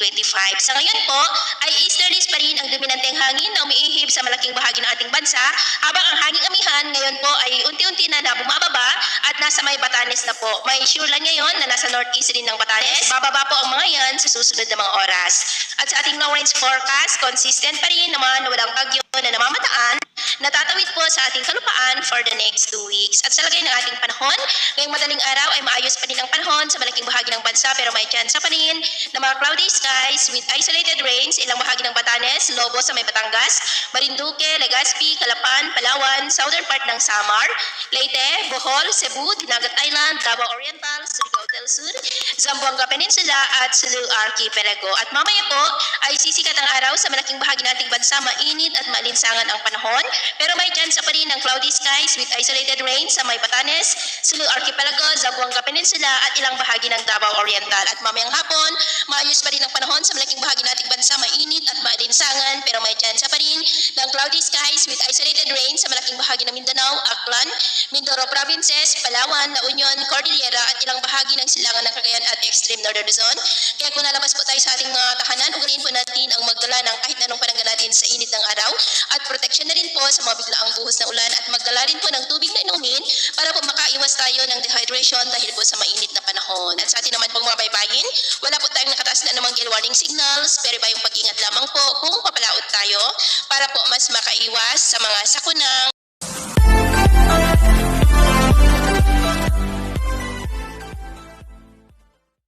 2025. Sa ngayon po ay easterlies pa rin ang dominanteng hangin na umiihip sa malaking bahagi ng ating bansa, habang ang hanging amihan ngayon po ay unti-unti na bumababa at nasa may Batanes na po. May sure lang ngayon na nasa northeast din ng Batanes. Bababa po ang mga yan sa susunod na mga oras. At sa ating long range forecast, consistent pa rin naman na walang bagyo na namamataan, natatawid po sa ating kalupaan for the next 2 weeks. At sa lagay ng ating panahon, ngayong madaling araw ay maayos pa din ang panahon sa malaking bahagi ng bansa, pero may tsansa pa rin na mga cloudy skies with isolated rains ilang bahagi ng Batanes, Lobo sa may Batangas, Marinduque, Legazpi, Calapan, Palawan, southern part ng Samar, Leyte, Bohol, Cebu, Dinagat Island, Davao Oriental, Surigao del Sur, Zamboanga Peninsula at Sulu Archipelago. At mamaya po ay sisikat ang araw sa malaking bahagi ng ating bansa, mainit at malinsangan ang panahon, pero may chance pa rin ng cloudy skies with isolated rain sa may Batanes, Sulu Archipelago, Zamboanga Peninsula at ilang bahagi ng Davao Oriental. At mamayang hapon, maayos pa rin ang panahon sa malaking bahagi ng ating bansa, mainit at malinsangan, pero may chance pa rin ng cloudy skies with isolated rain sa malaking bahagi ng Mindanao, Aklan, Mindoro Provinces, Palawan, La Union, Cordillera at ilang bahagi ng silangan ng Cagayan at extreme northern Luzon. Kaya kung nalabas po tayo sa ating mga tahanan, ugaliin po natin ang magdala ng kahit anong panangga natin sa init ng araw at protection na rin po sa mga biglaang buhos na ulan, at magdala rin po ng tubig na inumin para po makaiwas tayo ng dehydration dahil po sa mainit na panahon. At sa atin naman pong mga baybayin, wala po tayong nakataas na namang gale warning signals, pero bayong pag-ingat lamang po kung papalaot tayo para po mas makaiwas sa mga sakunang